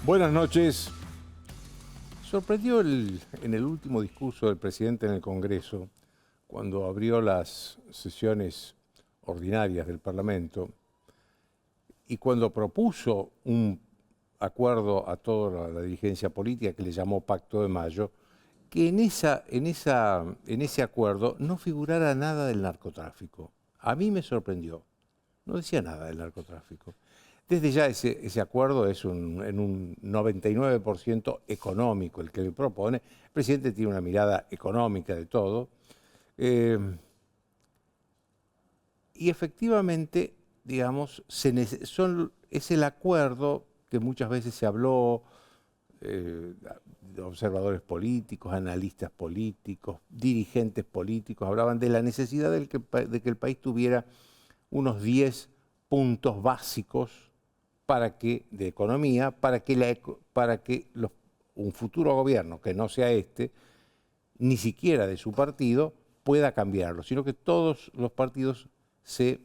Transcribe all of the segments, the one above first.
Buenas noches. Sorprendió en el último discurso del presidente en el Congreso, cuando abrió las sesiones ordinarias del Parlamento y cuando propuso un acuerdo a toda la dirigencia política que le llamó Pacto de Mayo, que en ese acuerdo no figurara nada del narcotráfico. A mí me sorprendió. No decía nada del narcotráfico. Desde ya ese acuerdo es en un 99% económico el que le propone. El presidente tiene una mirada económica de todo. Y efectivamente, digamos, es el acuerdo que muchas veces se habló, de observadores políticos, analistas políticos, dirigentes políticos, hablaban de la necesidad de que el país tuviera unos 10 puntos básicos de economía, para que un futuro gobierno, que no sea este, ni siquiera de su partido, pueda cambiarlo, sino que todos los partidos se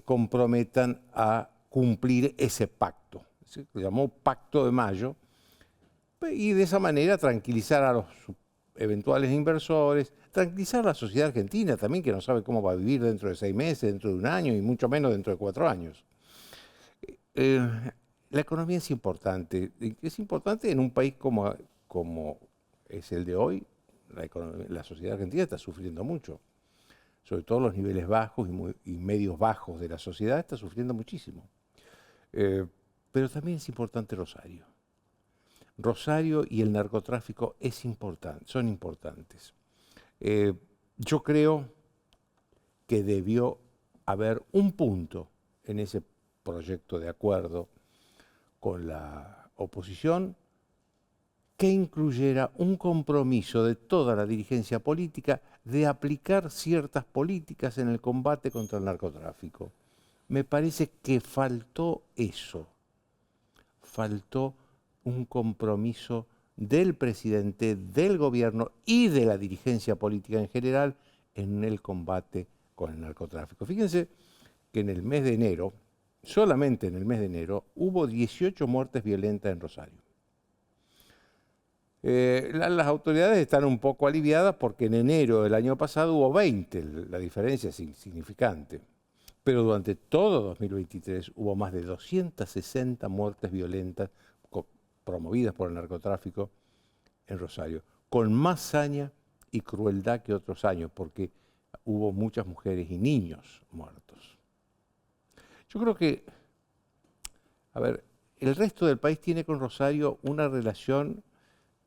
comprometan a cumplir ese pacto. Se llamó Pacto de Mayo, y de esa manera tranquilizar a los eventuales inversores, tranquilizar a la sociedad argentina también, que no sabe cómo va a vivir dentro de 6 meses, dentro de un año y mucho menos dentro de 4 años. La economía es importante en un país como es el de hoy. La sociedad argentina está sufriendo mucho, sobre todo los niveles bajos y medios bajos de la sociedad está sufriendo muchísimo. Pero también es importante Rosario. Rosario y el narcotráfico son importantes. Yo creo que debió haber un punto en ese proyecto de acuerdo con la oposición que incluyera un compromiso de toda la dirigencia política de aplicar ciertas políticas en el combate contra el narcotráfico. Me parece que faltó eso, faltó un compromiso del presidente, del gobierno y de la dirigencia política en general en el combate con el narcotráfico. Fíjense que en el mes de enero, solamente en el mes de enero, hubo 18 muertes violentas en Rosario. Las autoridades están un poco aliviadas porque en enero del año pasado hubo 20, la diferencia es insignificante. Pero durante todo 2023 hubo más de 260 muertes violentas promovidas por el narcotráfico en Rosario, con más saña y crueldad que otros años, porque hubo muchas mujeres y niños muertos. Yo creo que, el resto del país tiene con Rosario una relación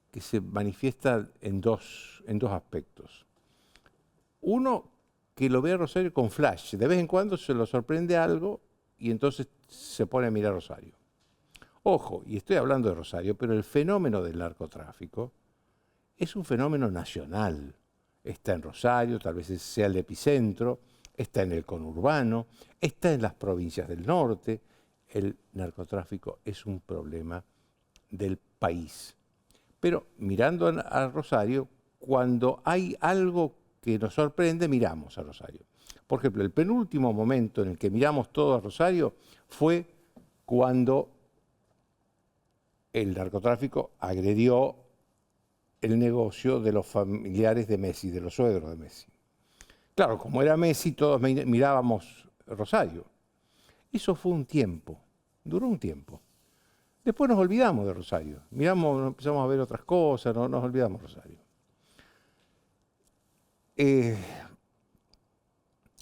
que se manifiesta en dos aspectos. Uno, que lo ve a Rosario con flash. De vez en cuando se lo sorprende algo y entonces se pone a mirar a Rosario. Ojo, y estoy hablando de Rosario, pero el fenómeno del narcotráfico es un fenómeno nacional. Está en Rosario, tal vez sea el epicentro, está en el conurbano, está en las provincias del norte. El narcotráfico es un problema del país. Pero mirando a Rosario, cuando hay algo que nos sorprende, miramos a Rosario. Por ejemplo, el penúltimo momento en el que miramos todo a Rosario fue cuando el narcotráfico agredió el negocio de los familiares de Messi, de los suegros de Messi. Claro, como era Messi, todos mirábamos Rosario. Eso fue un tiempo, duró un tiempo. Después nos olvidamos de Rosario, empezamos a ver otras cosas, nos olvidamos de Rosario.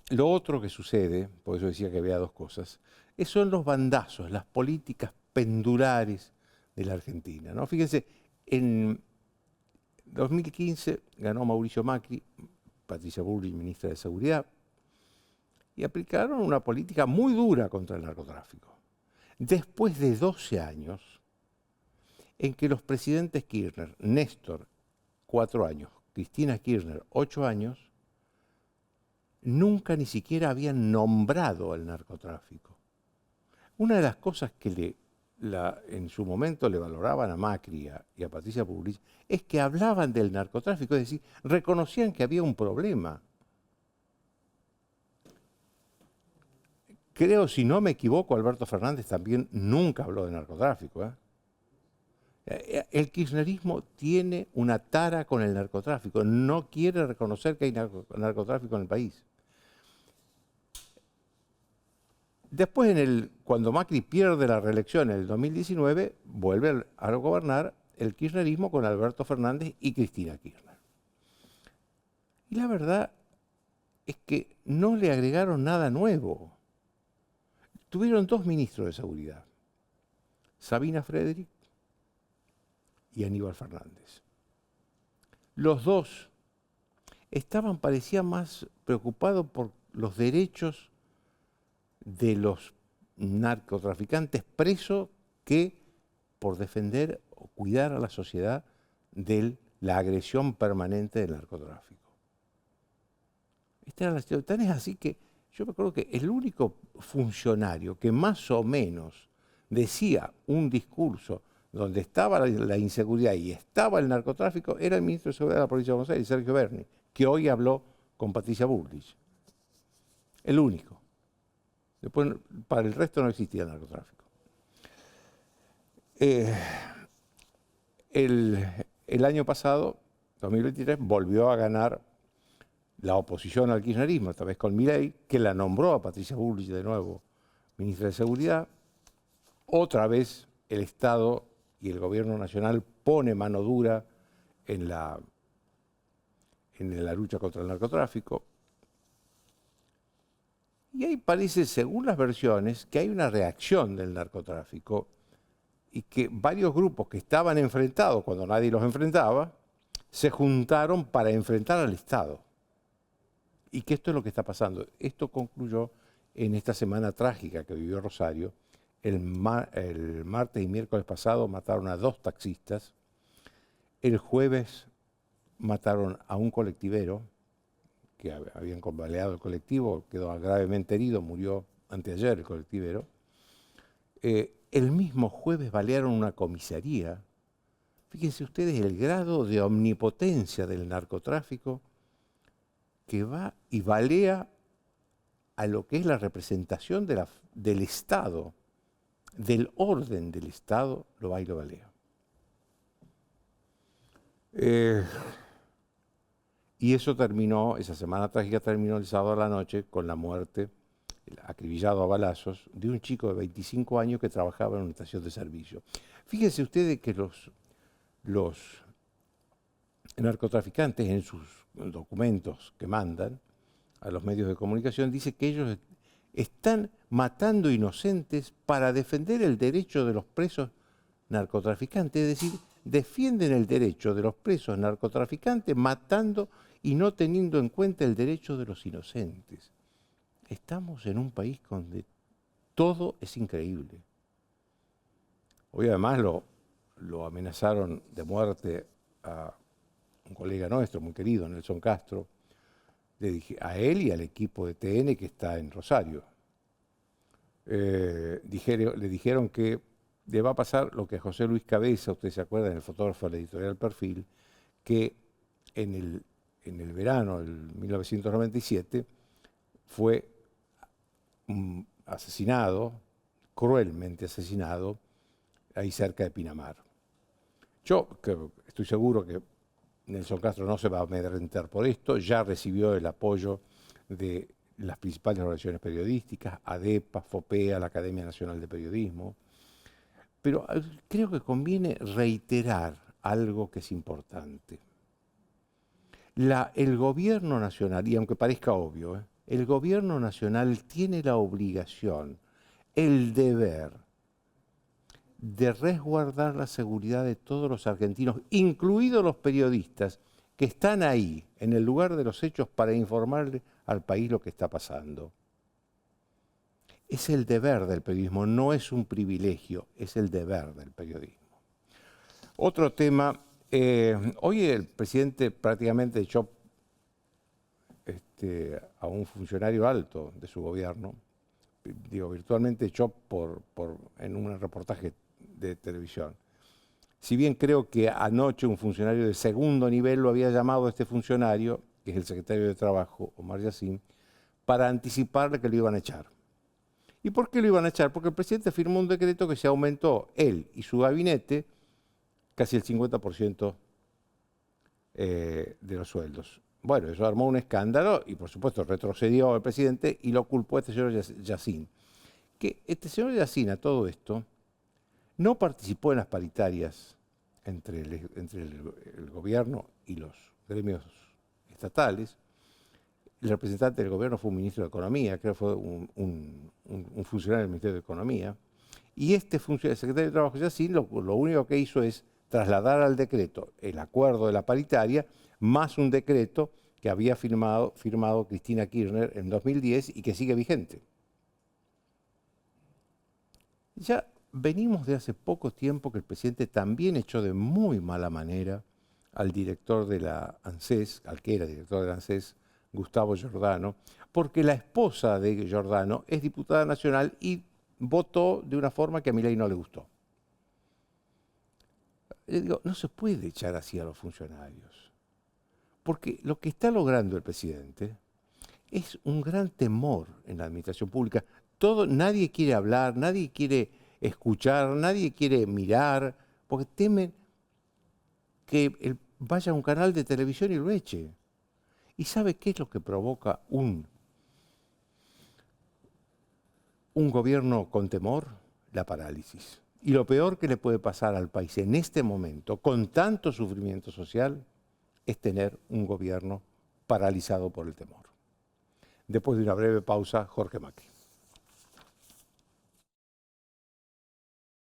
Lo otro que sucede, por eso decía que había dos cosas, son los bandazos, las políticas pendulares de la Argentina, ¿no? Fíjense, en 2015 ganó Mauricio Macri, Patricia Bullrich, ministra de Seguridad, y aplicaron una política muy dura contra el narcotráfico. Después de 12 años en que los presidentes Kirchner, Néstor, 4 años, Cristina Kirchner, 8 años, nunca ni siquiera habían nombrado al narcotráfico. Una de las cosas que en su momento le valoraban a Macri y a Patricia Bullrich es que hablaban del narcotráfico, es decir, reconocían que había un problema. Creo, si no me equivoco, Alberto Fernández también nunca habló de narcotráfico, ¿eh? El kirchnerismo tiene una tara con el narcotráfico, no quiere reconocer que hay narcotráfico en el país. Después, cuando Macri pierde la reelección en el 2019, vuelve a gobernar el kirchnerismo con Alberto Fernández y Cristina Kirchner. Y la verdad es que no le agregaron nada nuevo. Tuvieron 2 ministros de seguridad, Sabina Frederick y Aníbal Fernández. Los dos parecían más preocupados por los derechos de los narcotraficantes presos que por defender o cuidar a la sociedad de la agresión permanente del narcotráfico. Esta era la situación. Tan es así que yo me acuerdo que el único funcionario que más o menos decía un discurso donde estaba la inseguridad y estaba el narcotráfico era el ministro de Seguridad de la Provincia de Buenos Aires, Sergio Berni, que hoy habló con Patricia Bullrich. El único. Después, para el resto no existía el narcotráfico. El año pasado, 2023, volvió a ganar la oposición al kirchnerismo, esta vez con Milei, que la nombró a Patricia Bullrich de nuevo ministra de Seguridad. Otra vez el Estado y el Gobierno Nacional pone mano dura en la lucha contra el narcotráfico. Y ahí parece, según las versiones, que hay una reacción del narcotráfico y que varios grupos que estaban enfrentados cuando nadie los enfrentaba, se juntaron para enfrentar al Estado. Y que esto es lo que está pasando. Esto concluyó en esta semana trágica que vivió Rosario. El martes y miércoles pasado mataron a 2 taxistas. El jueves mataron a un colectivero que habían baleado el colectivo, quedó gravemente herido, murió anteayer el colectivero. El mismo jueves balearon una comisaría. Fíjense ustedes el grado de omnipotencia del narcotráfico que va y balea a lo que es la representación del Estado, del orden del Estado, lo va y lo balea. Y eso terminó, esa semana trágica terminó el sábado a la noche con la muerte, acribillado a balazos, de un chico de 25 años que trabajaba en una estación de servicio. Fíjense ustedes que los narcotraficantes en sus documentos que mandan a los medios de comunicación dicen que ellos están matando inocentes para defender el derecho de los presos narcotraficantes, es decir, defienden el derecho de los presos narcotraficantes matando y no teniendo en cuenta el derecho de los inocentes. Estamos en un país donde todo es increíble. Hoy además lo amenazaron de muerte a un colega nuestro, muy querido, Nelson Castro, a él y al equipo de TN que está en Rosario. Le dijeron que le va a pasar lo que a José Luis Cabeza, usted se acuerda, el fotógrafo de la editorial Perfil, que en el verano del 1997 fue asesinado, cruelmente asesinado, ahí cerca de Pinamar. Yo estoy seguro que Nelson Castro no se va a amedrentar por esto, ya recibió el apoyo de las principales organizaciones periodísticas, ADEPA, FOPEA, la Academia Nacional de Periodismo, pero creo que conviene reiterar algo que es importante. El gobierno nacional, y aunque parezca obvio, el gobierno nacional tiene la obligación, el deber de resguardar la seguridad de todos los argentinos, incluidos los periodistas que están ahí, en el lugar de los hechos, para informarle al país lo que está pasando. Es el deber del periodismo, no es un privilegio, es el deber del periodismo. Otro tema, hoy el presidente prácticamente echó a un funcionario alto de su gobierno, virtualmente echó en un reportaje de televisión. Si bien creo que anoche un funcionario de segundo nivel lo había llamado a este funcionario, que es el secretario de Trabajo, Omar Yassin, para anticiparle que lo iban a echar. ¿Y por qué lo iban a echar? Porque el presidente firmó un decreto que se aumentó él y su gabinete casi el 50% de los sueldos. Bueno, eso armó un escándalo y por supuesto retrocedió el presidente y lo culpó a este señor Yassin. Que este señor Yassin a todo esto no participó en las paritarias entre el gobierno y los gremios estatales. El representante del gobierno fue un ministro de Economía, creo que fue un funcionario del Ministerio de Economía. Y este funcionario, el secretario de Trabajo Yassin, lo único que hizo es trasladar al decreto el acuerdo de la paritaria, más un decreto que había firmado Cristina Kirchner en 2010 y que sigue vigente. Ya venimos de hace poco tiempo que el presidente también echó de muy mala manera al director de la ANSES, al que era director de la ANSES, Gustavo Giordano, porque la esposa de Giordano es diputada nacional y votó de una forma que a Milei no le gustó. Le digo, no se puede echar así a los funcionarios, porque lo que está logrando el presidente es un gran temor en la administración pública. Nadie quiere hablar, nadie quiere escuchar, nadie quiere mirar, porque temen que vaya a un canal de televisión y lo eche. ¿Y sabe qué es lo que provoca un gobierno con temor? La parálisis. Y lo peor que le puede pasar al país en este momento, con tanto sufrimiento social, es tener un gobierno paralizado por el temor. Después de una breve pausa, Jorge Macri.